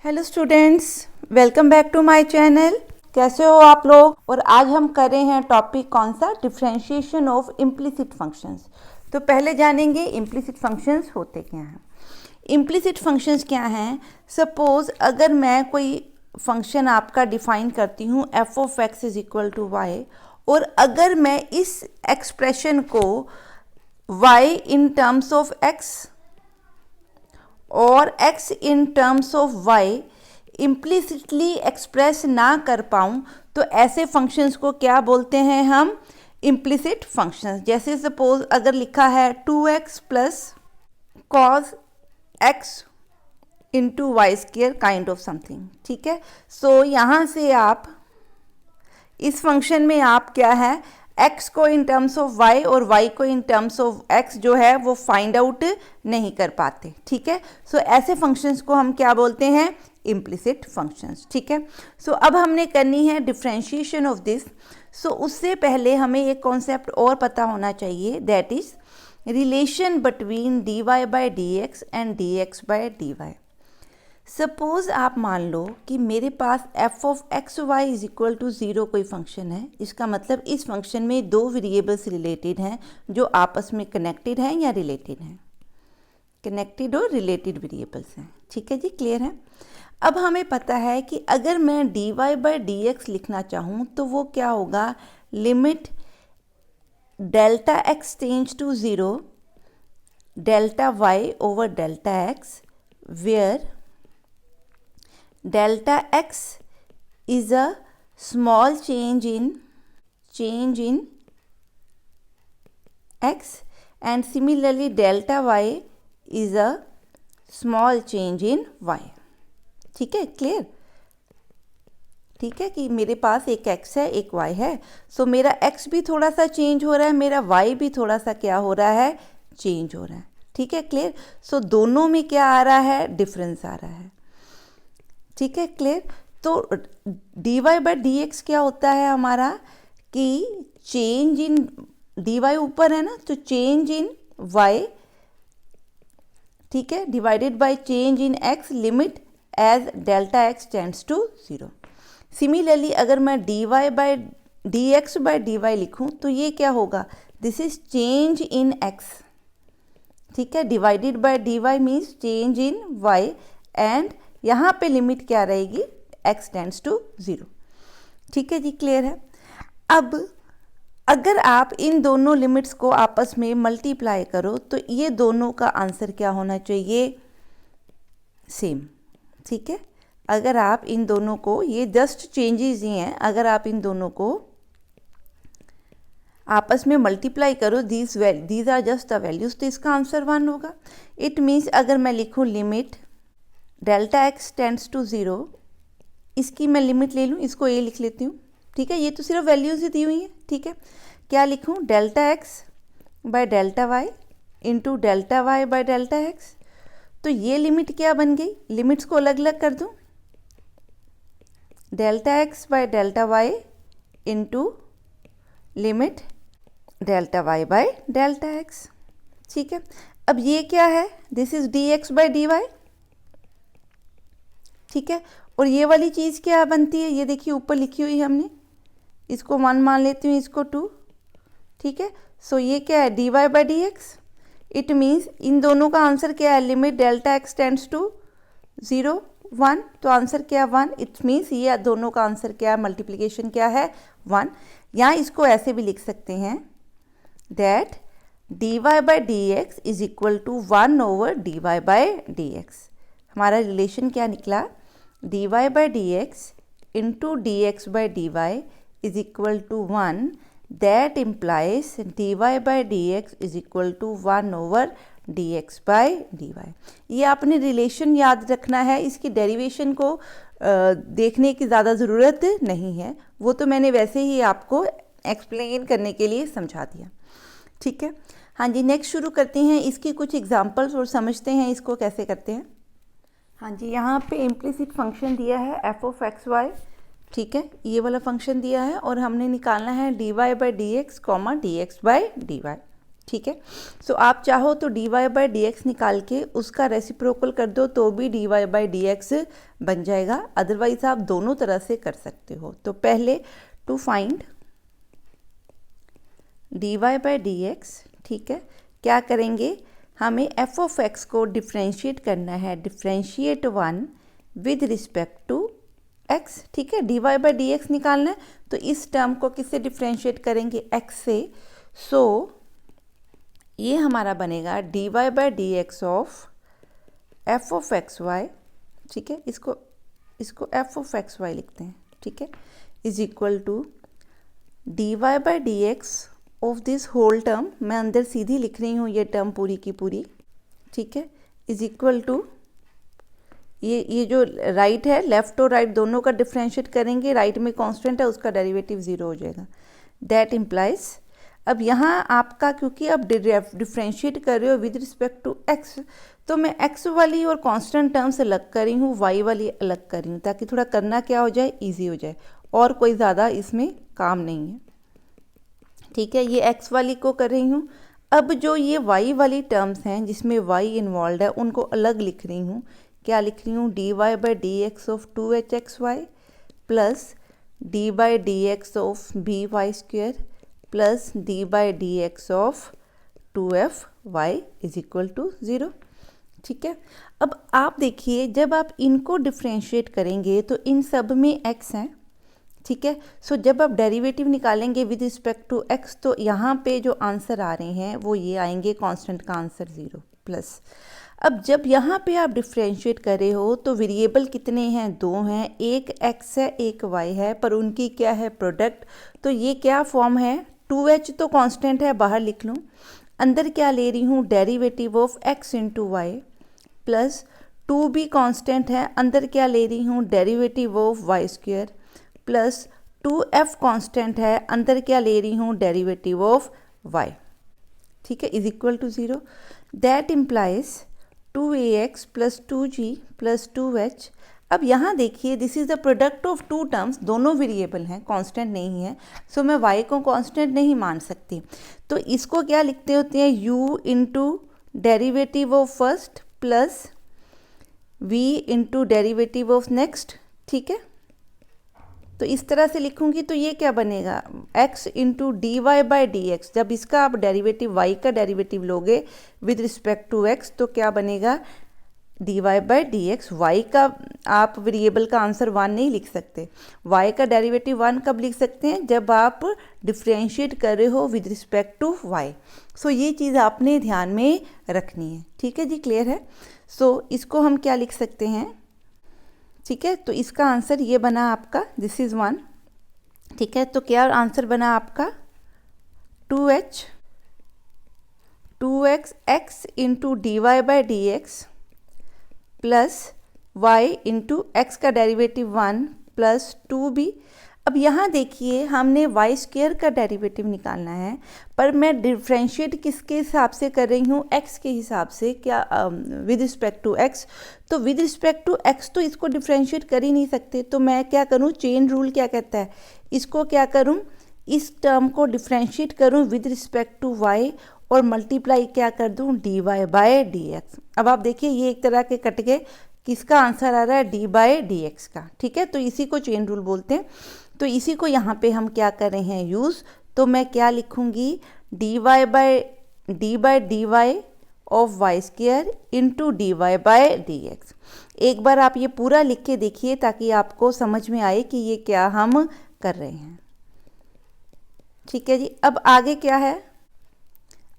Hello students, welcome back to my channel. कैसे हो आप लोग। और आज हम कर रहे हैं टॉपिक कौन सा, डिफरेंशिएशन ऑफ इम्प्लिसिट फंक्शंस। तो पहले जानेंगे इम्प्लिसिट फंक्शंस होते क्या हैं। इम्प्लिसिट फंक्शंस क्या हैं। सपोज अगर मैं कोई फंक्शन आपका डिफाइन करती हूँ f of x is equal to y, और अगर मैं इस एक्सप्रेशन को y in terms of x और x in terms of y implicitly express ना कर पाऊँ तो ऐसे फंक्शंस को क्या बोलते हैं हम, इम्प्लिसिट फंक्शंस। जैसे सपोज अगर लिखा है 2x plus cos x into y square kind of something, ठीक है। सो यहाँ से आप इस फंक्शन में आप क्या है, x को इन टर्म्स ऑफ y और y को इन टर्म्स ऑफ x जो है वो फाइंड आउट नहीं कर पाते, ठीक है। सो ऐसे फंक्शंस को हम क्या बोलते हैं, इम्प्लिसिट फंक्शंस, ठीक है। सो अब हमने करनी है डिफरेंशिएशन ऑफ दिस। सो उससे पहले हमें एक कॉन्सेप्ट और पता होना चाहिए, that is relation between dy by d x and d x by d y. Suppose आप मान लो कि मेरे पास f of x y is equal to 0 कोई फंक्शन है। इसका मतलब इस फंक्शन में दो वेरिएबल्स रिलेटेड हैं जो आपस में कनेक्टेड हैं या रिलेटेड हैं, कनेक्टेड और रिलेटेड वेरिएबल्स हैं, ठीक है जी, क्लियर है। अब हमें पता है कि अगर मैं dy बाई डी एक्स लिखना चाहूँ तो वो क्या होगा, limit delta x tends to 0 delta y over delta x, where delta x is a small change in x and similarly delta y is a small change in y, ठीक है, clear. ठीक है कि मेरे पास एक x है एक y है, सो मेरा x भी थोड़ा सा चेंज हो रहा है, मेरा y भी थोड़ा सा क्या हो रहा है, चेंज हो रहा है, ठीक है, क्लियर। सो दोनों में क्या आ रहा है, डिफरेंस आ रहा है, ठीक है, क्लियर। तो dy बाई डी एक्स क्या होता है हमारा, कि चेंज इन dy ऊपर है ना, तो चेंज इन y, ठीक है, divided by change in x limit as delta x tends to 0। Similarly अगर मैं dy by d x by d y लिखूँ तो ये क्या होगा, this is change in x, ठीक है, divided by d y means change in y and यहाँ पे लिमिट क्या रहेगी, x टेंड्स टू 0, ठीक है जी, क्लियर है। अब अगर आप इन दोनों लिमिट्स को आपस में मल्टीप्लाई करो तो ये दोनों का आंसर क्या होना चाहिए, सेम, ठीक है। अगर आप इन दोनों को, ये जस्ट चेंजेस ही हैं, अगर आप इन दोनों को आपस में मल्टीप्लाई करो, these are just the values, तो इसका आंसर 1 होगा। इट मीन्स अगर मैं लिखूँ limit delta x tends to 0, इसकी मैं लिमिट ले लूँ, इसको ए लिख लेती हूँ, ठीक है, ये तो सिर्फ वैल्यूज ही दी हुई हैं, ठीक है। क्या लिखूँ, delta x by delta y into delta y by delta x, तो ये लिमिट क्या बन गई, लिमिट्स को अलग अलग कर दूँ, delta x by delta y into limit delta y by delta x, ठीक है। अब ये क्या है, this is d x by d y, ठीक है। और ये वाली चीज़ क्या बनती है, ये देखिए ऊपर लिखी हुई है हमने, इसको 1 मान लेती हूँ, इसको 2, ठीक है। सो ये क्या है, dy by d x. It means इन दोनों का आंसर क्या है, limit delta x tends to 0 1, तो आंसर क्या 1। इट मीन्स ये दोनों का आंसर क्या है, मल्टीप्लिकेशन क्या है 1। यहाँ इसको ऐसे भी लिख सकते हैं, that dy by d x is equal to 1 over dy by d x. हमारा रिलेशन क्या निकला, dy by d x into d x by d y is equal to 1, that implies dy by d x is equal to 1 over d x by d y. ये आपने relation याद रखना है, इसकी derivation को देखने की ज़्यादा ज़रूरत नहीं है, वो तो मैंने वैसे ही आपको एक्सप्लेन करने के लिए समझा दिया, ठीक है। हाँ जी, नेक्स्ट शुरू करते हैं इसकी कुछ एग्जांपल्स और समझते हैं इसको कैसे करते हैं। हाँ जी, यहाँ पे इम्प्लिसिट फंक्शन दिया है f ऑफ एक्स वाई, ठीक है, ये वाला फंक्शन दिया है और हमने निकालना है dy by d x comma d x by d y, ठीक है। सो आप चाहो तो dy बाई डी एक्स निकाल के उसका रेसिप्रोकल कर दो तो भी dy बाई डी एक्स बन जाएगा, अदरवाइज आप दोनों तरह से कर सकते हो। तो पहले to find dy by d x, ठीक है, क्या करेंगे, हमें f ऑफ x को डिफ्रेंशिएट करना है, differentiate 1 with respect to x, ठीक है। dy बाई डी एक्स निकालना है तो इस टर्म को किससे डिफ्रेंशिएट करेंगे, x से। सो ये हमारा बनेगा dy by d x of f of x y, ठीक है, इसको f ऑफ एक्स वाई लिखते हैं, ठीक है, is equal to dy by d x of this whole term, मैं अंदर सीधी लिख रही हूँ ये टर्म पूरी की पूरी, ठीक है, इज इक्वल टू ये जो राइट है, लेफ्ट और राइट दोनों का डिफ्रेंशिएट करेंगे, राइट में कांस्टेंट है उसका डेरिवेटिव 0 हो जाएगा। दैट इम्प्लाइज, अब यहाँ आपका क्योंकि अब डिफ्रेंशिएट कर रहे हो विद रिस्पेक्ट टू x, तो मैं x वाली और कांस्टेंट टर्म्स अलग कर रही हूँ, y वाली अलग कर रही हूँ, ताकि थोड़ा करना क्या हो जाए, ईजी हो जाए, और कोई ज़्यादा इसमें काम नहीं है, ठीक है। ये x वाली को कर रही हूँ। अब जो ये y वाली टर्म्स हैं जिसमें y इन्वॉल्व है उनको अलग लिख रही हूँ, क्या लिख रही हूँ, dy by d x of 2hxy plus d by d x of b y square plus d by d x of 2fy is equal to 0, ठीक है। अब आप देखिए जब आप इनको डिफ्रेंशिएट करेंगे तो इन सब में x हैं, ठीक है। सो जब आप डेरिवेटिव निकालेंगे विद रिस्पेक्ट टू x तो यहाँ पे जो आंसर आ रहे हैं वो ये आएंगे, कांस्टेंट का आंसर 0 प्लस। अब जब यहाँ पे आप डिफ्रेंशिएट कर रहे हो तो वेरिएबल कितने हैं, 2 हैं, एक x है एक y है, पर उनकी क्या है, प्रोडक्ट। तो ये क्या फॉर्म है, 2h तो कांस्टेंट है, बाहर लिख लूँ, अंदर क्या ले रही हूँ, derivative of x into y plus 2 भी कांस्टेंट है, अंदर क्या ले रही हूँ, derivative of y square plus 2f constant है, अंदर क्या ले रही हूँ, डेरिवेटिव ऑफ y, ठीक है, is equal to 0। That implies 2ax plus 2g plus 2h। अब यहाँ देखिए this is the product of two terms, दोनों वेरिएबल हैं, कांस्टेंट नहीं है, सो मैं y को कांस्टेंट नहीं मान सकती, तो इसको क्या लिखते होते हैं, u into derivative of first plus v into derivative of next, ठीक है। तो इस तरह से लिखूंगी तो ये क्या बनेगा, x into d y by d x, जब इसका आप डेरिवेटिव y का डेरिवेटिव लोगे विद रिस्पेक्ट टू x तो क्या बनेगा, d y by d x. Y का आप वेरिएबल का आंसर 1 नहीं लिख सकते, y का डेरिवेटिव 1 कब लिख सकते हैं, जब आप डिफ्रेंशिएट कर रहे हो विद रिस्पेक्ट टू y। सो ये चीज़ आपने ध्यान में रखनी है, ठीक है जी, क्लियर है। सो इसको हम क्या लिख सकते हैं, ठीक है, तो इसका आंसर ये बना आपका, दिस इज़ 1, ठीक है। तो क्या आंसर बना आपका, 2x x into d y by d x plus y into x का डेरिवेटिव 1 प्लस 2b। अब यहाँ देखिए हमने y स्क्वायर का डेरिवेटिव निकालना है, पर मैं डिफ्रेंशिएट किसके हिसाब से कर रही हूँ, x के हिसाब से, क्या विद रिस्पेक्ट टू x। तो विद रिस्पेक्ट टू x तो इसको डिफ्रेंशिएट कर ही नहीं सकते, तो मैं क्या करूँ, चेन रूल क्या कहता है, इसको क्या करूँ, इस टर्म को डिफ्रेंशिएट करूँ विद रिस्पेक्ट टू y और मल्टीप्लाई क्या कर दूँ, d y by d x. अब आप देखिए ये एक तरह के कट गए, किसका आंसर आ रहा है, डी बाई डी एक्स का, ठीक है। तो इसी को चेन रूल बोलते हैं, तो इसी को यहाँ पे हम क्या कर रहे हैं, यूज़। तो मैं क्या लिखूँगी, d by d y of y square into d y by d x. एक बार आप ये पूरा लिख के देखिए ताकि आपको समझ में आए कि ये क्या हम कर रहे हैं, ठीक है जी। अब आगे क्या है,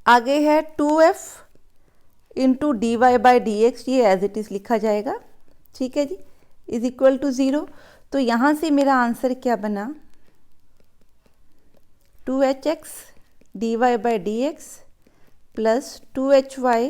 आगे है 2f into d y by d x, ये एज इट इज़ लिखा जाएगा, ठीक है जी, इज इक्वल टू 0। तो यहाँ से मेरा आंसर क्या बना, 2hx d y by d x plus 2hy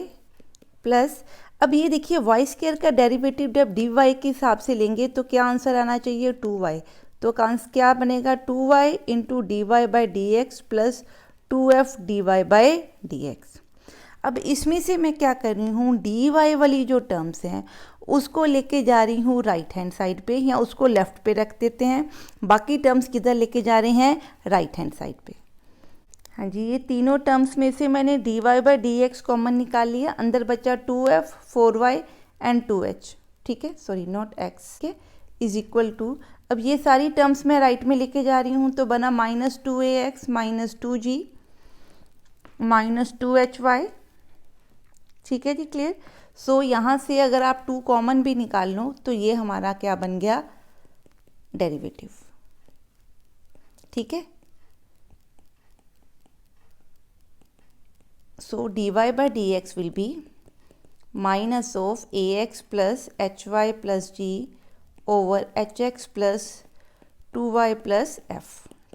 plus, अब ये देखिए वाई स्क्वायर का डेरिवेटिव जब डी वाई के हिसाब से लेंगे तो क्या आंसर आना चाहिए, 2y। तो क्या बनेगा, 2y into d y by d x plus 2f d y by d x. अब इसमें से मैं क्या कर रही हूँ, डी वाई वाली जो टर्म्स हैं उसको लेके जा रही हूँ राइट हैंड साइड पे, या उसको लेफ़्ट पे रख देते हैं, बाकी टर्म्स किधर लेके जा रहे हैं, राइट हैंड साइड पे। हाँ जी, ये तीनों टर्म्स में से मैंने dy by d x common निकाल लिया, अंदर बचा 2f 4y एंड 2h, ठीक है, सॉरी नॉट x के, इज इक्वल टू, अब ये सारी टर्म्स मैं राइट में लेके जा रही हूँ, तो बना -2ax -2g -2hy, ठीक है जी, क्लियर। सो यहाँ से अगर आप 2 कॉमन भी निकाल लो तो ये हमारा क्या बन गया, डेरिवेटिव, ठीक है। सो dy by dx will be minus of ax plus hy plus g over hx plus 2y plus f,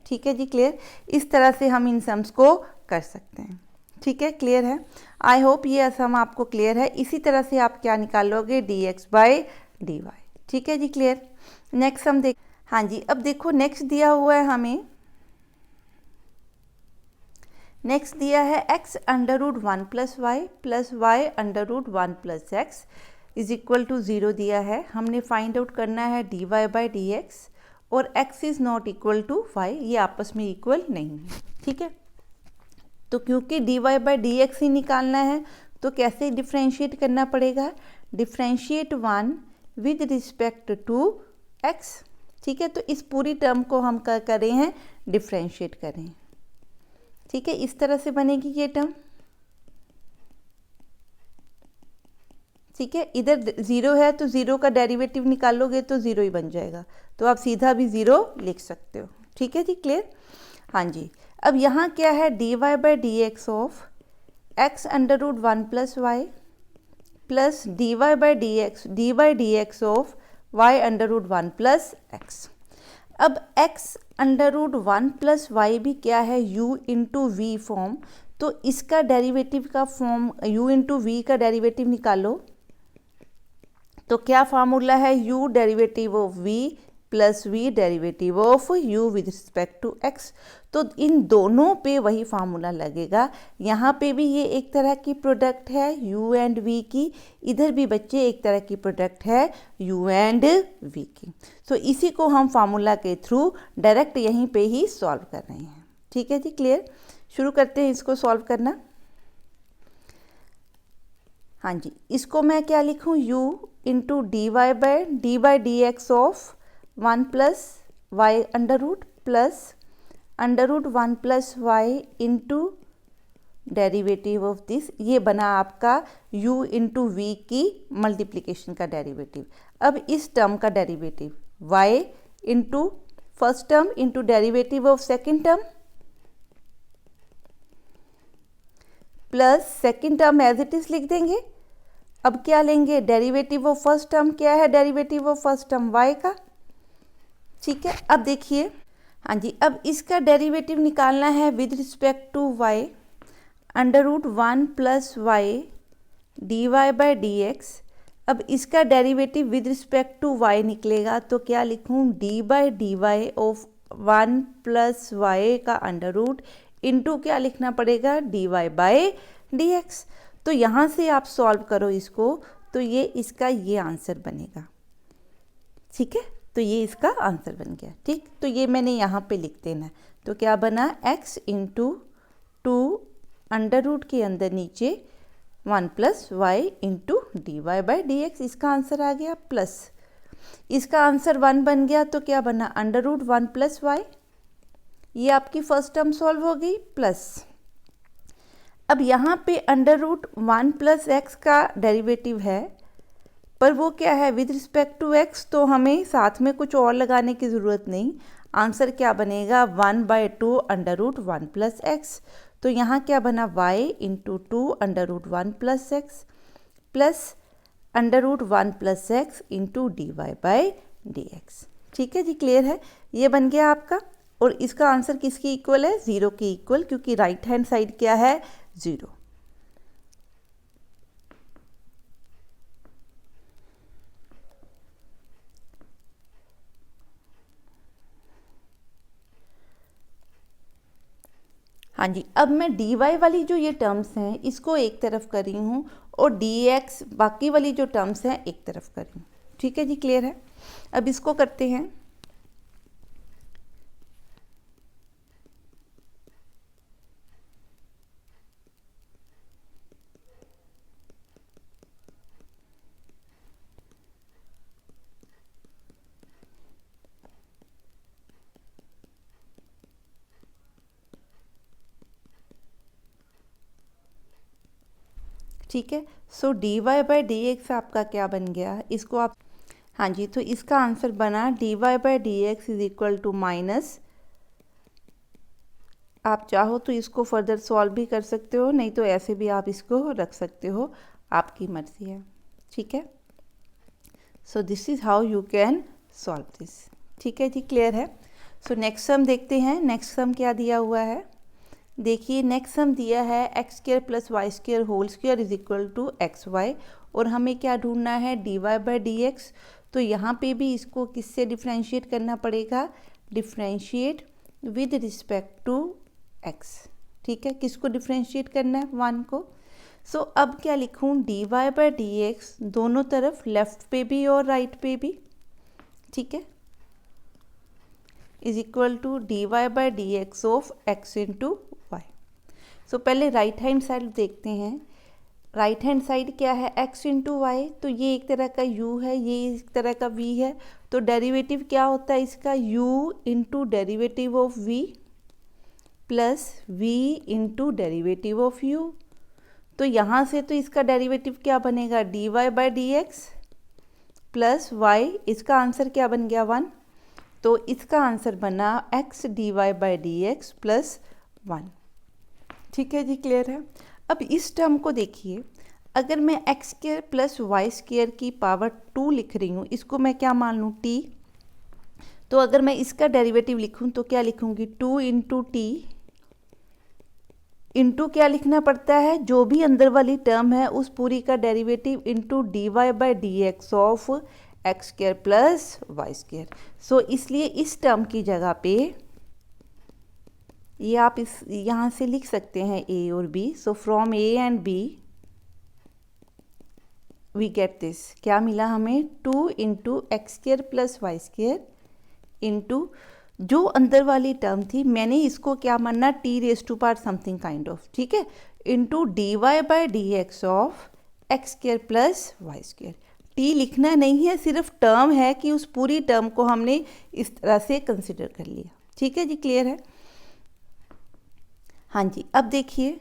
ठीक है जी, क्लियर। इस तरह से हम इन सम्स को कर सकते हैं, ठीक है, क्लियर है। आई होप ये सम आपको क्लियर है। इसी तरह से आप क्या निकाल लोगे, dx बाई dy, ठीक है जी, क्लियर। नेक्स्ट हम देख, हाँ जी, अब देखो नेक्स्ट दिया हुआ है हमें, नेक्स्ट दिया है x √1 + y + y √1 + x is equal to 0 दिया है। हमने फाइंड आउट करना है dy बाई डी एक्स, और x is not equal to y, ये आपस में इक्वल नहीं है, ठीक है। तो क्योंकि dy बाई डी एक्स ही निकालना है तो कैसे डिफ्रेंशिएट करना पड़ेगा, differentiate 1 with respect to x, ठीक है। तो इस पूरी टर्म को हम क्या करें हैं, डिफ्रेंशिएट करें, ठीक है, इस तरह से बनेगी ये टर्म, ठीक है। इधर 0 है तो 0 का डेरिवेटिव निकालोगे तो 0 ही बन जाएगा, तो आप सीधा भी 0 लिख सकते हो, ठीक है जी, क्लियर। हाँ जी, अब यहाँ क्या है, dy by d x of x √1 + y plus dy by d x, D by d x of y √1 + x। अब x √1 + y भी क्या है, u इंटू वी फॉर्म, तो इसका डेरिवेटिव का फॉर्म u इंटू वी का डेरिवेटिव निकालो, तो क्या फार्मूला है, u derivative of v plus v derivative of u with respect to x। तो इन दोनों पे वही फार्मूला लगेगा, यहाँ पे भी ये एक तरह की प्रोडक्ट है u एंड v की, इधर भी बच्चे एक तरह की प्रोडक्ट है u एंड v की। तो इसी को हम फार्मूला के थ्रू डायरेक्ट यहीं पे ही सॉल्व कर रहे हैं, ठीक है जी, क्लियर। शुरू करते हैं इसको सॉल्व करना। हाँ जी, इसको मैं क्या लिखूँ, u into dy by d x of 1 + y √ plus √1 + y into derivative of this, ये बना आपका u इंटू वी की मल्टीप्लिकेशन का डेरिवेटिव। अब इस टर्म का derivative y into first term into derivative of second term plus second term as it is लिख देंगे। अब क्या लेंगे, डेरिवेटिव ऑफ फर्स्ट टर्म क्या है, derivative of first term y का, ठीक है। अब देखिए, हाँ जी, अब इसका डेरिवेटिव निकालना है with respect to y √1 + y dy by d x. अब इसका derivative with respect to y निकलेगा, तो क्या लिखूँ, d by d y of 1 + y का अंडर रूट इंटू क्या लिखना पड़ेगा, dy बाई डी एक्स। तो यहाँ से आप सॉल्व करो इसको, तो ये इसका ये आंसर बनेगा, ठीक है। तो ये इसका आंसर बन गया, ठीक। तो ये मैंने यहाँ पे लिख देना, तो क्या बना, x इंटू 2 अंडर रूट के अंदर नीचे 1 + y into dy by d x, इसका आंसर आ गया, प्लस इसका आंसर 1 बन गया, तो क्या बना, √1 + y, ये आपकी फर्स्ट टर्म सॉल्व हो गई, प्लस अब यहाँ पे √1 + x का डेरिवेटिव है, पर वो क्या है, विद रिस्पेक्ट टू x, तो हमें साथ में कुछ और लगाने की ज़रूरत नहीं। आंसर क्या बनेगा, 1/2 √1 + x। तो यहाँ क्या बना, y into 2 √1 + x plus √1 + x into dy by d x, ठीक है जी, क्लियर है। ये बन गया आपका, और इसका आंसर किसकी इक्वल है, 0 की इक्वल, क्योंकि राइट हैंड साइड क्या है, 0। हाँ जी, अब मैं dy वाली जो ये टर्म्स हैं इसको एक तरफ कर रही हूँ, और dx बाकी वाली जो टर्म्स हैं एक तरफ कर रही हूँ, ठीक है जी, क्लियर है। अब इसको करते हैं, ठीक है। So d y by d x आपका क्या बन गया, इसको आप, हाँ जी, तो इसका आंसर बना d y by d x is equal to minus, आप चाहो तो इसको फर्दर सॉल्व भी कर सकते हो, नहीं तो ऐसे भी आप इसको रख सकते हो, आपकी मर्जी है, ठीक है। सो this is how you can solve this, ठीक है जी, क्लियर है। सो नेक्स्ट सम देखते हैं, नेक्स्ट सम क्या दिया हुआ है। देखिए नेक्स्ट सम दिया है x square plus y square whole square is equal to x y, और हमें क्या ढूंढना है, d y by d x. तो यहाँ पे भी इसको किससे डिफ्रेंशिएट करना पड़ेगा, differentiate with respect to x, ठीक है। किसको डिफ्रेंशिएट करना है, वन को। सो अब क्या लिखूँ, d y by d x दोनों तरफ, लेफ्ट पे भी और राइट पे भी, ठीक है, is equal to d y by d x of x into y. So पहले राइट हैंड साइड देखते हैं, राइट हैंड साइड क्या है, x इंटू वाई, तो ये एक तरह का u है, ये एक तरह का v है, तो डेरिवेटिव क्या होता है इसका, u into derivative of v plus v into derivative of u। तो यहाँ से तो इसका डेरिवेटिव क्या बनेगा, d y by d x plus y, इसका आंसर क्या बन गया 1, तो इसका आंसर बना x d y by d x plus 1, ठीक है जी, क्लियर है। अब इस टर्म को देखिए, अगर मैं x square plus y square की पावर 2 लिख रही हूँ, इसको मैं क्या मान लूँ, t, तो अगर मैं इसका डेरिवेटिव लिखूँ तो क्या लिखूँगी, 2 इंटू टी इंटू क्या लिखना पड़ता है, जो भी अंदर वाली टर्म है उस पूरी का derivative into d y by d x of x square plus y square. So इसलिए इस टर्म की जगह पे ये आप इस यहाँ से लिख सकते हैं a और b। So from a and b we get this, क्या मिला हमें, 2 इंटू x square plus y square into जो अंदर वाली टर्म थी, मैंने इसको क्या मानना, t raise to power something kind of, ठीक है, into d y by d x of x square plus y square. t लिखना नहीं है, सिर्फ टर्म है कि उस पूरी टर्म को हमने इस तरह से कंसिडर कर लिया, ठीक है जी, क्लियर है। हाँ जी, अब देखिए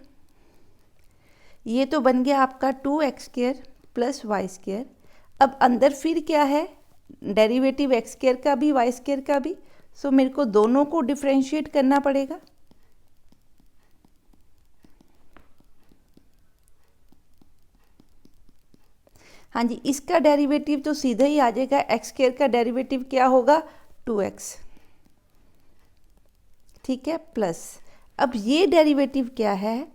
ये तो बन गया आपका 2x square plus y square. अब अंदर फिर क्या है, डेरिवेटिव एक्स स्क्वायर का भी वाई स्क्वायर का भी, सो मेरे को दोनों को डिफ्रेंशिएट करना पड़ेगा। हाँ जी, इसका डेरिवेटिव तो सीधा ही आ जाएगा, एक्स स्क्वायर का डेरिवेटिव क्या होगा, 2x, ठीक है, प्लस अब ये डेरिवेटिव क्या है,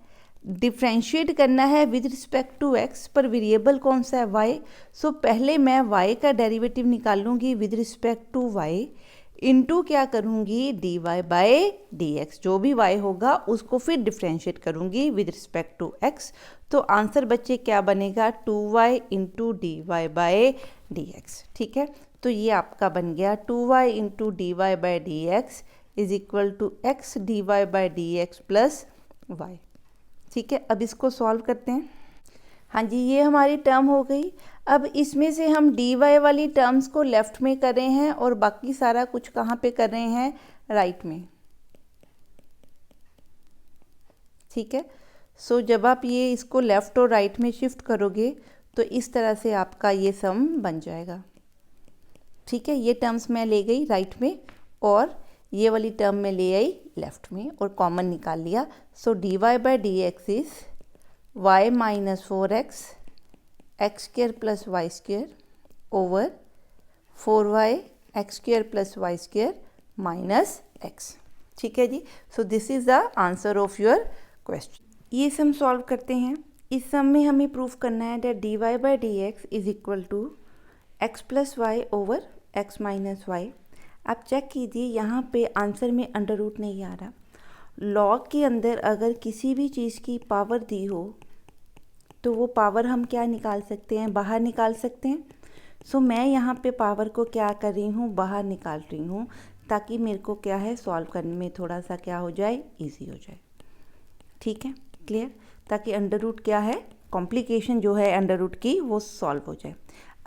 डिफ्रेंशिएट करना है विद रिस्पेक्ट टू x, पर वेरिएबल कौन सा है, y। सो पहले मैं y का डेरिवेटिव निकालूंगी with respect to y, into क्या करूंगी, d y by d x, जो भी y होगा उसको फिर डिफ्रेंशिएट करूंगी विद रिस्पेक्ट टू x। तो आंसर बच्चे क्या बनेगा, 2y into d y by d x, ठीक है। तो ये आपका बन गया 2y into d y by d x is equal to x d y by d x plus y, ठीक है। अब इसको सॉल्व करते हैं। हाँ जी, ये हमारी टर्म हो गई। अब इसमें से हम डी वाई वाली टर्म्स को लेफ़्ट में कर रहे हैं और बाकी सारा कुछ कहाँ पे कर रहे हैं, राइट में, ठीक है। सो जब आप ये इसको लेफ़्ट और राइट में शिफ्ट करोगे तो इस तरह से आपका ये सम बन जाएगा, ठीक है। ये टर्म्स मैं ले गई राइट में और ये वाली टर्म में ले आई लेफ्ट में और कॉमन निकाल लिया। So d y by d x is y minus 4x x square plus y square over 4y x square plus y square minus x, ठीक है जी। So this is the answer of your question. ये sum solve करते हैं। इस सम में हमें proof करना है that d y by d x is equal to x plus y over x minus y. आप चेक कीजिए, यहाँ पे आंसर में अंडर रूट नहीं आ रहा। लॉग के अंदर अगर किसी भी चीज़ की पावर दी हो तो वो पावर हम क्या निकाल सकते हैं, बाहर निकाल सकते हैं। सो मैं यहाँ पे पावर को क्या कर रही हूँ, बाहर निकाल रही हूँ, ताकि मेरे को क्या है सॉल्व करने में थोड़ा सा क्या हो जाए, इजी हो जाए, ठीक है, क्लियर। ताकि अंडर रूट क्या है, कॉम्प्लिकेशन जो है अंडर रूट की वो सॉल्व हो जाए।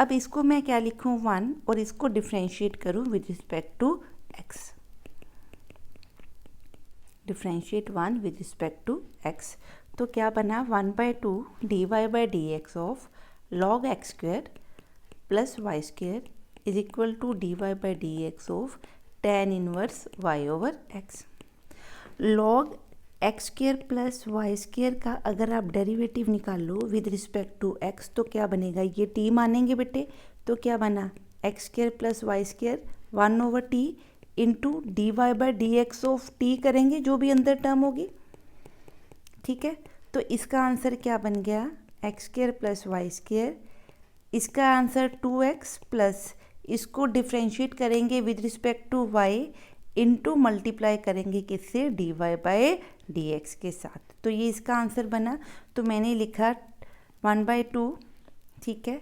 अब इसको मैं क्या लिखूँ, 1, और इसको डिफ्रेंशिएट करूँ with respect to x, differentiate 1 with respect to x। तो क्या बना 1/2 dy/dx of log x square plus y square is equal to dy/dx of tan inverse y over x। log x square plus y square का अगर आप derivative निकाल लो with respect to x तो क्या बनेगा, ये t मानेंगे बेटे, तो क्या बना x square plus y square 1/t into dy/dx of t करेंगे जो भी अंदर टर्म होगी, ठीक है। तो इसका आंसर क्या बन गया x square plus y square, इसका आंसर 2x प्लस इसको डिफ्रेंशिएट करेंगे with respect to y into multiply करेंगे किससे dy/dx के साथ, तो ये इसका आंसर बना। तो मैंने लिखा 1/2, ठीक है,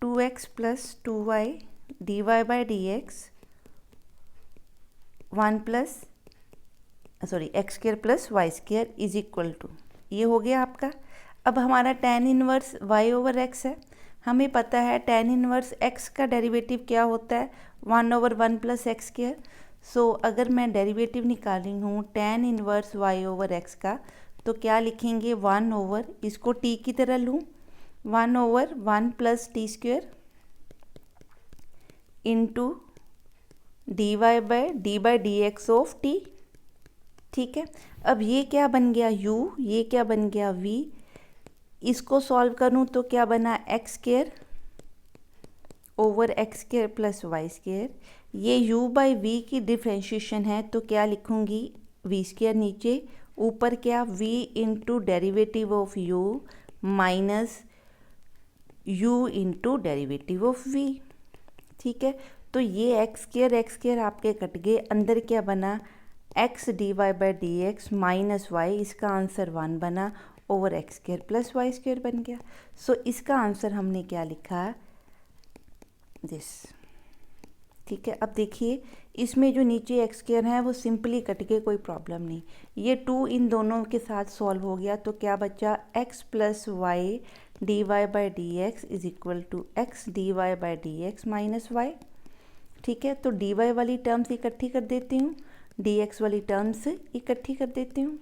2x plus 2y dy/dx 1 plus x square plus y square is equal to, ये हो गया आपका। अब हमारा tan inverse y over x है, हमें पता है tan इनवर्स x का डेरिवेटिव क्या होता है 1/1 प्लस x स्क्वेयर। सो अगर मैं डेरिवेटिव निकाली हूँ tan inverse y over x का तो क्या लिखेंगे 1 ओवर, इसको t की तरह लूँ 1/1 plus T square into dy/dx of t, ठीक है। अब ये क्या बन गया u, ये क्या बन गया v, इसको सॉल्व करूँ तो क्या बना x square over x square plus y square, ये u/v की डिफ्रेंशिएशन है तो क्या लिखूँगी v स्क्वेयर नीचे, ऊपर क्या v into derivative of u minus u into derivative of v, ठीक है। तो ये x स्क्वेयर आपके कट गए, अंदर क्या बना x dy/dx माइनस y, इसका आंसर 1 बना over x square plus y square बन गया। सो इसका आंसर हमने क्या लिखा दिस, ठीक है। अब देखिए इसमें जो नीचे x स्क्वेयर है वो सिंपली कट के, कोई प्रॉब्लम नहीं, ये 2 इन दोनों के साथ सॉल्व हो गया तो क्या बचा x plus y dy/dx is equal to x dy/dx minus y, ठीक है। तो dy वाली टर्म्स इकट्ठी कर देती हूँ, dx वाली टर्म्स इकट्ठी कर देती हूँ,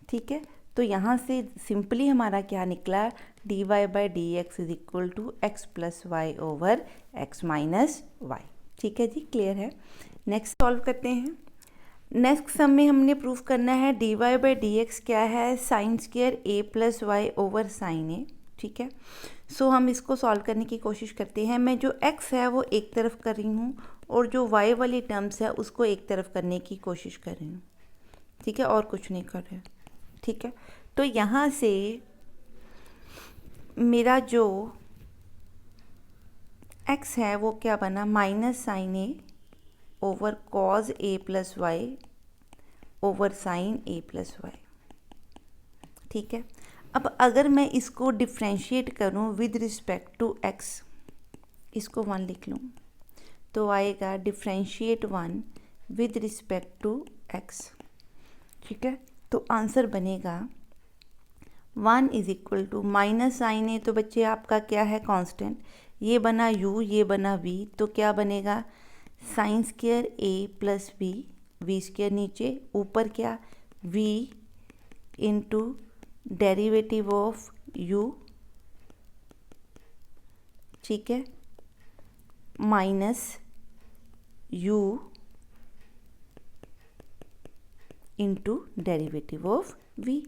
ठीक है। तो यहाँ से सिंपली हमारा क्या निकला dy/dx is equal to x plus y over x minus y, ठीक है जी, क्लियर है। नेक्स्ट सॉल्व करते हैं। नेक्स्ट सम में हमने प्रूफ करना है dy/dx क्या है sine square a plus y over sine a, ठीक है। सो हम इसको सॉल्व करने की कोशिश करते हैं। मैं जो x है वो एक तरफ कर रही हूँ और जो y वाली टर्म्स है उसको एक तरफ करने की कोशिश कर रही हूँ, ठीक है, और कुछ नहीं कर रहे, ठीक है। तो यहाँ से मेरा जो x है वो क्या बना minus sine A over cause a plus y over sine A plus y, ठीक है। अब अगर मैं इसको डिफ्रेंशिएट करूं विद रिस्पेक्ट टू x, इसको 1 लिख लूं तो आएगा differentiate 1 with respect to x, ठीक है। तो आंसर बनेगा 1 is equal to minus sine a, तो बच्चे आपका क्या है कांस्टेंट, ये बना u, ये बना v, तो क्या बनेगा sign square a plus v square नीचे, ऊपर क्या v into derivative of u, ठीक है, minus u into derivative of v,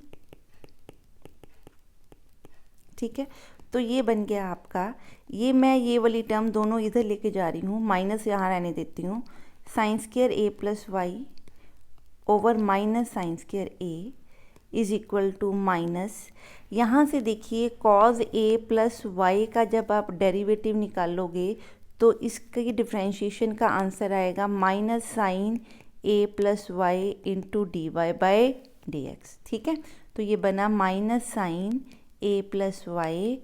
ठीक है। तो ये बन गया आपका, ये मैं ये वाली टर्म दोनों इधर लेके जा रही हूँ, माइनस यहाँ रहने देती हूँ, sine square a plus y over minus sine square a is equal to minus, यहाँ से देखिए कॉज a प्लस वाई का जब आप डेरिवेटिव निकालोगे तो इसकी डिफ्रेंशिएशन का आंसर आएगा minus sine a plus y into dy/dx, ठीक है। तो ये बना minus sine a plus y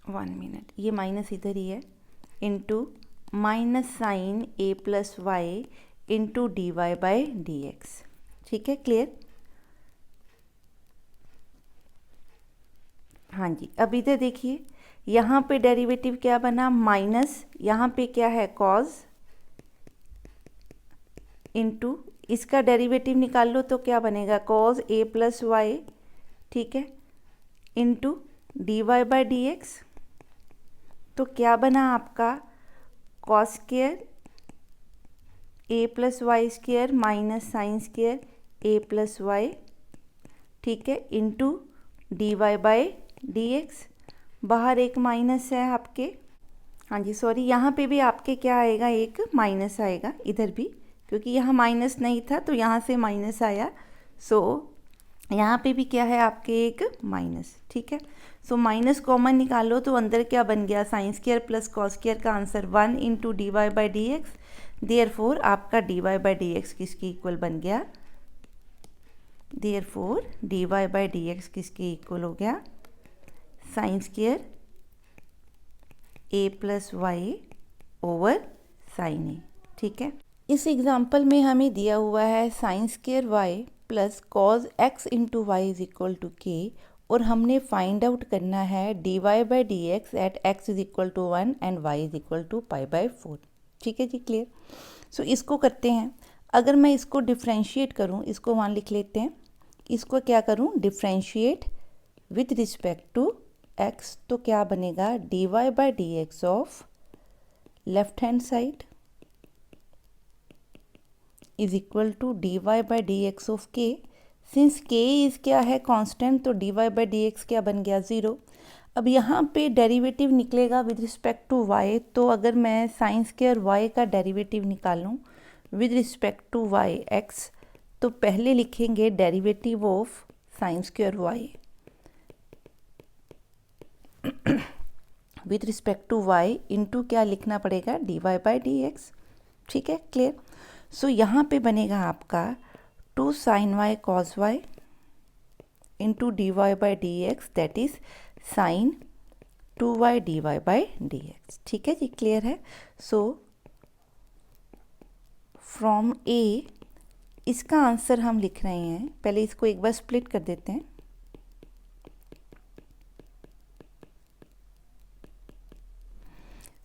1 minute, ये माइनस इधर ही है, into minus sine a plus y into dy/dx, ठीक है, क्लियर। हाँ जी, अब इधर देखिए यहाँ पे डेरिवेटिव क्या बना माइनस, यहाँ पे क्या है कॉज इंटू इसका डेरिवेटिव निकाल लो तो क्या बनेगा, कॉज ए प्लस वाई, ठीक है, into d y by d x. तो क्या बना आपका, cos square a plus y square minus sine square a plus y, ठीक है, into d y by d x. बाहर एक माइनस है आपके, हाँ जी सॉरी, यहाँ पे भी आपके क्या आएगा, एक माइनस आएगा इधर भी, क्योंकि यहाँ माइनस नहीं था तो यहाँ से माइनस आया। सो यहाँ पे भी क्या है आपके, एक माइनस, ठीक है। सो माइनस कॉमन निकालो तो अंदर क्या बन गया, sine square plus cos square का answer 1 into d y by d x. Therefore आपका d y by d x किसके इक्वल बन गया, therefore d y by d x किसके इक्वल हो गया, sine square a plus y over sine a, ठीक है। इस एग्जाम्पल में हमें दिया हुआ है sine square y plus cos x into y is equal to k, और हमने फाइंड आउट करना है d y by d x at x is equal to 1 and y is equal to pi by 4, ठीक है जी, clear. सो इसको करते हैं, अगर मैं इसको डिफ्रेंशिएट करूँ, इसको वहाँ लिख लेते हैं, इसको क्या करूँ, differentiate with respect to x, तो क्या बनेगा, d y by d x of left hand side is equal to d y by d x of k. Since k is क्या है, कांस्टेंट, तो d y by d x क्या बन गया, 0। अब यहाँ पे डेरिवेटिव निकलेगा विद रिस्पेक्ट टू वाई, तो अगर मैं साइन स्क्वायर वाई का डेरिवेटिव निकालूँ with respect to y x, तो पहले लिखेंगे derivative of sine square y with respect to y into क्या लिखना पड़ेगा, d y by d x, ठीक है, क्लियर। सो यहाँ पे बनेगा आपका 2 sine y cos y into d y by d x, that is sine 2y d y by d x, ठीक है जी, क्लियर है। सो फ्रॉम ए इसका आंसर हम लिख रहे हैं, पहले इसको एक बार स्प्लिट कर देते हैं।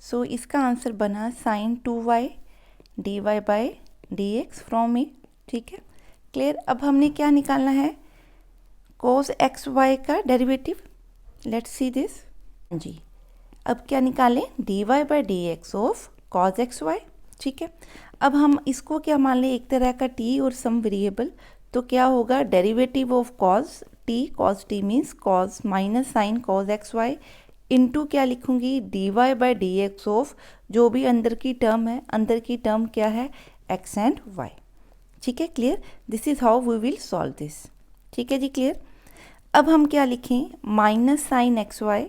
सो इसका आंसर बना sine 2y d y by d x from a, ठीक है, क्लियर। अब हमने क्या निकालना है, कोस एक्स वाई का derivative, let's see this ji. अब क्या निकालें, d y by d x of cos x y, ठीक है। अब हम इसको क्या मान लें, एक तरह का टी और सम वेरिएबल, तो क्या होगा, derivative of cos t means cos minus sine cos x y into क्या लिखूंगी, d y by d x of जो भी अंदर की टर्म है, अंदर की टर्म क्या है, एक्स एंड वाई, ठीक है, clear. This is how we will solve this, ठीक है जी, क्लियर। अब हम क्या लिखें, minus sine x y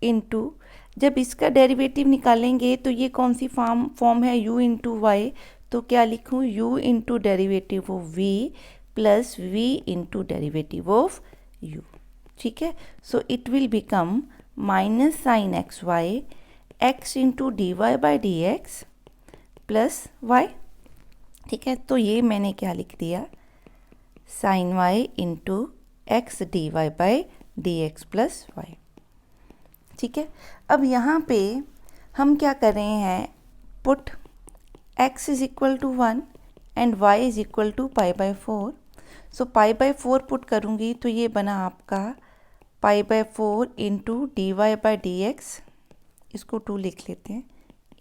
into, जब इसका डेरिवेटिव निकालेंगे तो ये कौन सी फॉर्म है, u इंटू वाई, तो क्या लिखूँ, u into derivative of v plus v into derivative of u, ठीक है। So it will become minus sine x y x into d y by d x plus y, ठीक है। तो ये मैंने क्या लिख दिया, sine y into x d y by d x plus y, ठीक है। अब यहाँ पे हम क्या कर रहे हैं, put x is equal to 1 and y is equal to pi by 4। So pi by 4 put करूँगी तो ये बना आपका pi by 4 into d y by d x, इसको 2 लिख लेते हैं,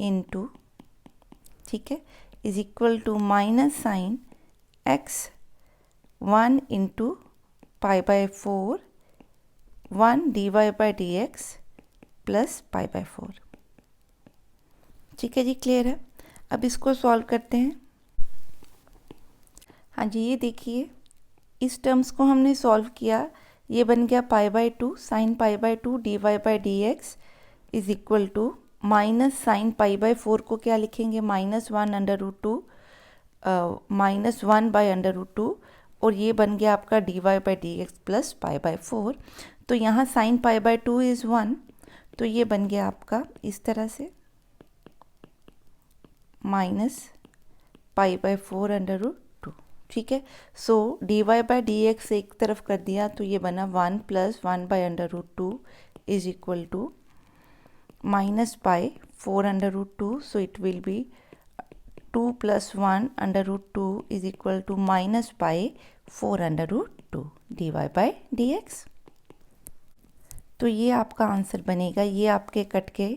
इंटू, ठीक है, is equal to minus sine x 1 into pi by 4 1 d y by d x plus pi by 4, ठीक है जी, क्लियर है। अब इसको सॉल्व करते हैं। हाँ जी, ये देखिए इस टर्म्स को हमने सॉल्व किया, ये बन गया pi by 2 sine pi by 2 d y by d x is equal to minus sine pi by 4 को क्या लिखेंगे, minus 1 under root 2 minus 1 by under root 2, और ये बन गया आपका d y by d x plus pi by 4। तो यहाँ साइन पाई बाई 2 इज़ 1, तो ये बन गया आपका इस तरह से minus pi by 4 under root 2, ठीक है। So d y by d x एक तरफ कर दिया तो ये बना 1 plus 1 by under root 2 is equal to minus pi 4 under root 2, so it will be 2 plus 1 under root 2 is equal to minus pi 4 under root 2 d y by d x. तो ये आपका आंसर बनेगा, ये आपके cut के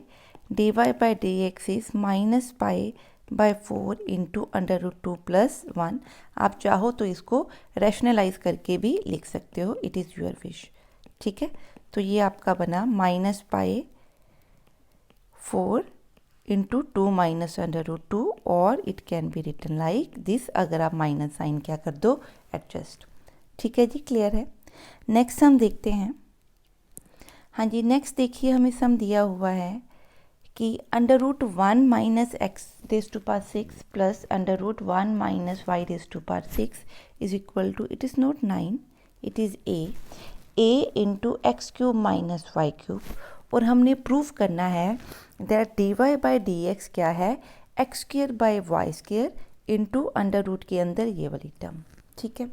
d y by d x is minus pi by 4 into under root 2 plus 1। आप चाहो तो इसको रैशनलाइज करके भी लिख सकते हो, इट इज़ योर विश। ठीक है, तो ये आपका बना minus pi 4 into 2 minus under root 2, और it can be written like this, अगर आप माइनस साइन क्या कर दो, एडजस्ट। ठीक है जी, क्लियर है। नेक्स्ट हम देखते हैं। हाँ जी, नेक्स्ट देखिए, हमें सम दिया हुआ है कि under root 1 minus x raise to power 6 plus under root 1 minus y raise to power 6 is equal to, it is not 9, it is a into x cube minus y cube. और हमने prove करना है that d y by d x क्या है, x square by y square into under root के अंदर ये वाली टर्म। ठीक है,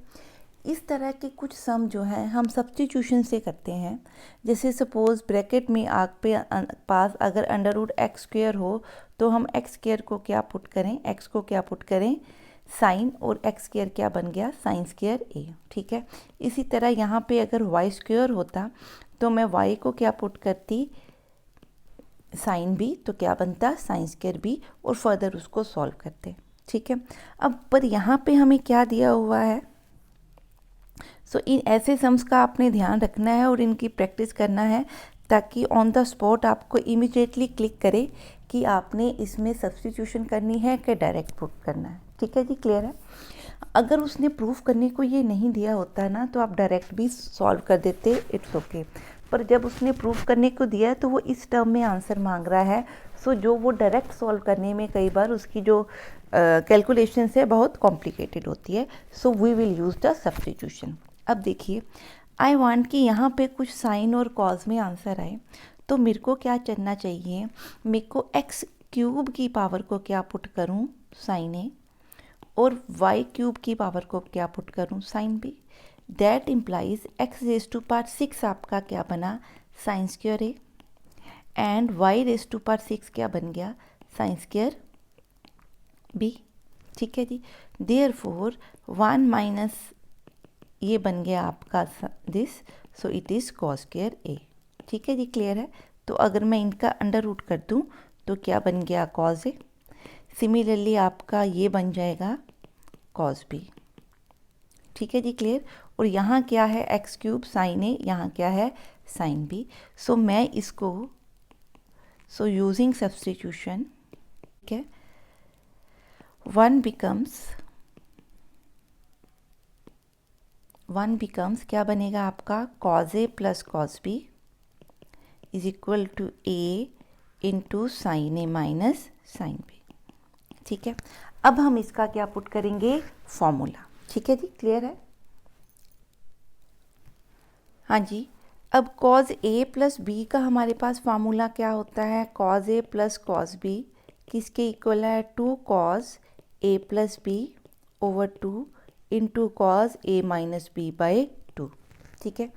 इस तरह के कुछ सम जो है हम सब्स्टिट्यूशन से करते हैं। जैसे सपोज़ ब्रैकेट में आपके पास अगर अंडर रूट एक्स स्क्र हो, तो हम एक्स स्क्र को क्या पुट करें, एक्स को क्या पुट करें, साइन, और एक्स स्क्र क्या बन गया, साइन स्क्र ए। ठीक है, इसी तरह यहाँ पे अगर वाई स्क्र होता तो मैं वाई को क्या पुट करती, साइन बी, तो क्या बनता, साइन स्क्र बी, और फर्दर उसको सॉल्व करते। ठीक है, अब पर यहाँ पे हमें क्या दिया हुआ है, सो इन ऐसे सम्स का आपने ध्यान रखना है और इनकी प्रैक्टिस करना है, ताकि ऑन द स्पॉट आपको इमीडिएटली क्लिक करे कि आपने इसमें सब्स्टिट्यूशन करनी है कि डायरेक्ट पुट करना है। ठीक है जी, क्लियर है। अगर उसने प्रूफ करने को ये नहीं दिया होता ना, तो आप डायरेक्ट भी सॉल्व कर देते, इट्स ओके। पर जब उसने प्रूफ करने को दिया है तो वो इस टर्म में आंसर मांग रहा है, सो जो वो डायरेक्ट सॉल्व करने में कई बार उसकी जो कैलकुलेशंस है बहुत कॉम्प्लिकेटेड होती है, so we will use the substitution. अब देखिए, आई वांट कि यहाँ पे कुछ साइन और कॉज में आंसर आए, तो मेरे को क्या करना चाहिए, मेरे को एक्स क्यूब की पावर को क्या पुट करूँ, साइन ए, और वाई क्यूब की पावर को क्या पुट करूँ, sine b. That implies x raise to power 6 आपका क्या बना, sine square a, and y raise to power 6 क्या बन गया, साइन स्क्वायर बी। ठीक है जी, देयरफॉर 1 माइनस ये बन गया आपका this, so it is cos square a. ठीक है जी, क्लियर है। तो अगर मैं इनका अंडर रूट कर दूँ तो क्या बन गया, कॉस ए। सिमिलरली आपका ये बन जाएगा कॉस बी। ठीक है जी, क्लियर। और यहाँ क्या है, एक्स क्यूब साइन ए, यहाँ क्या है, साइन बी। सो मैं इसको, सो यूजिंग सब्स्टिट्यूशन, ठीक है, 1 बिकम्स क्या बनेगा आपका, cos a plus cos b is equal to a into sine a minus sine b. ठीक है, अब हम इसका क्या पुट करेंगे, फॉर्मूला। ठीक है जी, क्लियर है। हाँ जी, अब कॉज ए प्लस बी का हमारे पास फार्मूला क्या होता है, cos a plus cos b किसके इक्वल है, 2 cos a plus b over 2 into cos a minus b by 2। ठीक है,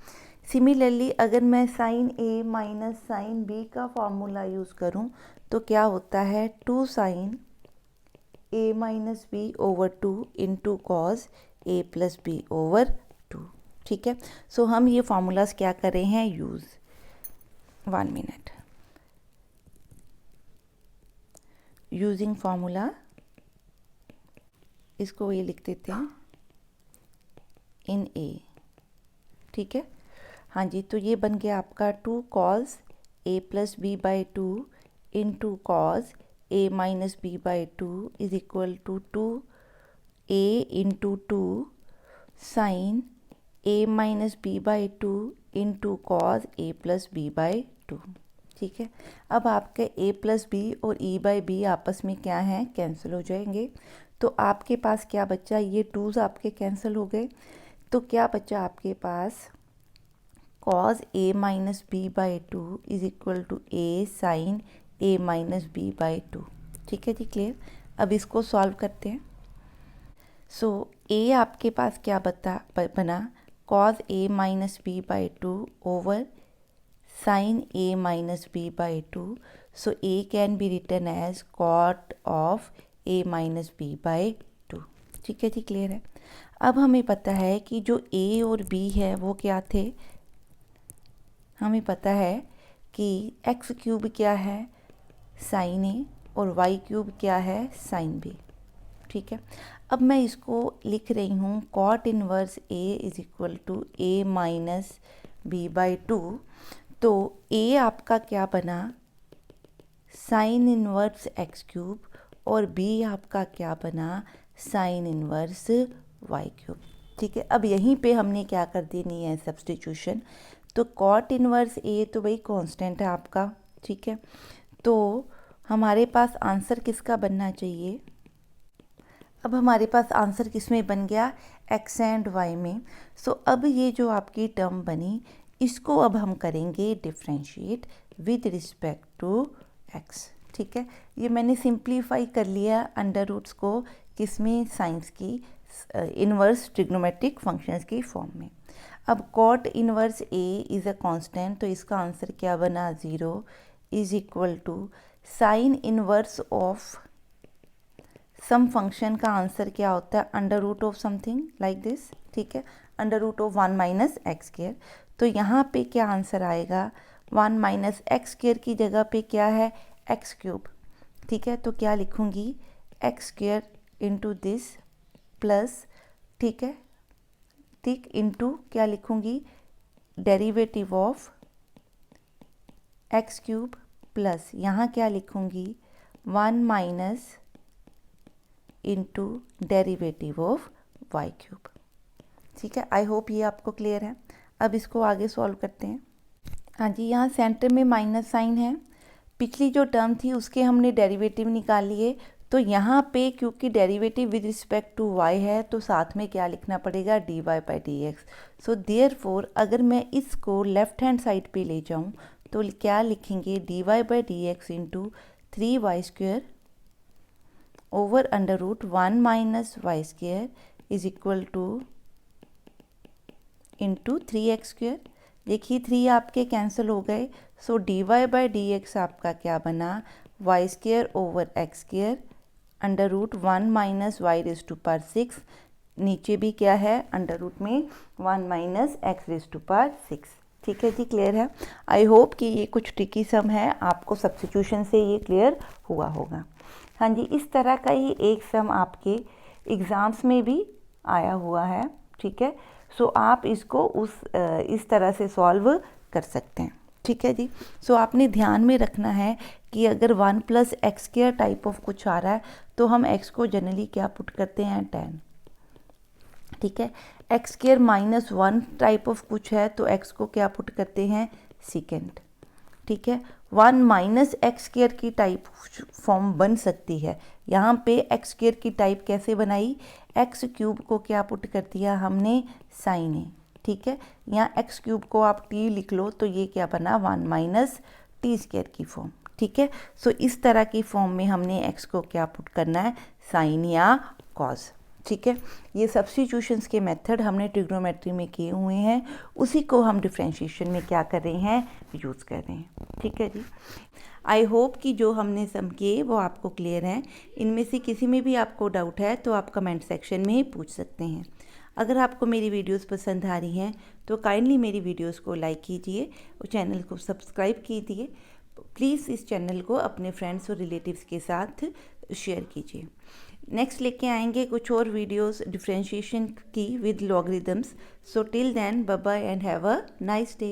सिमिलरली अगर मैं sine a minus sine b का फार्मूला यूज़ करूँ तो क्या होता है, 2 sine a minus b over 2 into cos a plus b over 2। ठीक है, सो हम ये फार्मूलाज क्या कर रहे हैं, यूज़। 1 मिनट, यूजिंग फार्मूला, इसको ये लिख देते हैं इन ए। ठीक है, हाँ जी, तो ये बन गया आपका 2 cos a plus b by 2 into cos a minus b by 2 is equal to 2 a into 2 sine a minus b by 2 into cos a plus b by 2। ठीक है, अब आपके ए प्लस बी और ई बाई बी आपस में क्या है, cancel हो जाएंगे। तो आपके पास क्या बचा, ये 2's आपके कैंसिल हो गए, तो क्या बचा आपके पास, cos a minus b by 2 is equal to a sine a minus b by 2। ठीक है जी, क्लियर। अब इसको सॉल्व करते हैं। सो ए आपके पास क्या बना, cos a minus b by 2 over sine a minus b by 2। So a can be written as cot of a minus b by 2। ठीक है जी, क्लियर है। अब हमें पता है कि जो a और b है वो क्या थे, हमें पता है कि x क्यूब क्या है साइन a और y क्यूब क्या है साइन b। ठीक है, अब मैं इसको लिख रही हूँ cot inverse a is equal to a minus b by 2। तो a आपका क्या बना साइन इनवर्स x क्यूब और b आपका क्या बना साइन इनवर्स y क्यूब। ठीक है, अब यहीं पे हमने क्या कर देनी है सब्स्टिट्यूशन। तो कॉट इनवर्स a तो भाई कांस्टेंट है आपका। ठीक है, तो हमारे पास आंसर किसका बनना चाहिए, अब हमारे पास आंसर किस में बन गया x एंड y में। सो अब ये जो आपकी टर्म बनी इसको अब हम करेंगे differentiate with respect to x। ठीक है, ये मैंने सिंप्लीफाई कर लिया अंडर रूट्स को किसमें, साइंस की इनवर्स ट्रिग्नोमेट्रिक फंक्शंस की फॉर्म में। अब cot inverse a is a constant, तो इसका आंसर क्या बना 0 is equal to sine inverse of some function का आंसर क्या होता है under root of something like this. ठीक है, under root of 1 minus x square. तो यहाँ पे क्या आंसर आएगा 1 माइनस एक्स स्क्वायर की जगह पे क्या है एक्स क्यूब। ठीक है, तो क्या लिखूँगी x square into this plus, ठीक है, ठीक, इंटू क्या लिखूँगी derivative of x cube plus यहाँ क्या लिखूँगी 1 minus into derivative of y cube. ठीक है, आई होप ये आपको क्लियर है। अब इसको आगे सॉल्व करते हैं। हाँ जी, यहाँ सेंटर में माइनस साइन है, पिछली जो टर्म थी उसके हमने डेरिवेटिव निकाल लिए। तो यहाँ पे क्योंकि derivative with respect to y है तो साथ में क्या लिखना पड़ेगा dy by d x. So therefore अगर मैं इसको लेफ्ट हैंड साइड पे ले जाऊँ तो क्या लिखेंगे dy by d x into 3y square over under root 1 minus y square is equal to into 3x square. देखिए 3 आपके कैंसिल हो गए, so dy by d x आपका क्या बना y square over x square under root 1 minus y raise to power 6। नीचे भी क्या है अंडर रूट में 1 minus x raise to power 6। ठीक है जी, क्लियर है। आई होप कि ये कुछ ट्रिकी सम है, आपको सब्स्टिट्यूशन से ये क्लियर हुआ होगा। हाँ जी, इस तरह का ही एक सम आपके एग्ज़ाम्स में भी आया हुआ है। ठीक है, सो आप इसको इस तरह से सॉल्व कर सकते हैं। ठीक है जी, सो आपने ध्यान में रखना है कि अगर 1 plus x square type of कुछ आ रहा है तो हम x को जनरली क्या पुट करते हैं 10। ठीक है, x square minus 1 type of कुछ है तो x को क्या पुट करते हैं सेकेंड। ठीक है, 1 माइनस एक्स स्क्वायर की टाइप फॉर्म बन सकती है। यहाँ पे एक्स स्क्वायर की टाइप कैसे बनाई, एक्स क्यूब को क्या पुट कर दिया हमने साइन ए। ठीक है, यहाँ एक्स क्यूब को आप टी लिख लो तो ये क्या बना 1 माइनस टी स्क्वायर की फॉर्म। ठीक है, सो इस तरह की फॉर्म में हमने एक्स को क्या पुट करना है साइन या कॉज। ठीक है, ये सब्स्टिट्यूशंस के मेथड हमने ट्रिग्नोमेट्री में किए हुए हैं, उसी को हम डिफरेंशिएशन में क्या कर रहे हैं यूज़ कर रहे हैं। ठीक है जी, आई होप कि जो हमने सम किए वो आपको क्लियर हैं। इनमें से किसी में भी आपको डाउट है तो आप कमेंट सेक्शन में पूछ सकते हैं। अगर आपको मेरी वीडियोस पसंद आ रही हैं तो काइंडली मेरी वीडियोस को लाइक कीजिए और चैनल को सब्सक्राइब कीजिए। प्लीज़ इस चैनल को अपने फ्रेंड्स और रिलेटिव्स के साथ शेयर कीजिए। नेक्स्ट लेके आएंगे कुछ और वीडियोस डिफरेंशिएशन की with logarithms. So till then bye bye and have a nice day.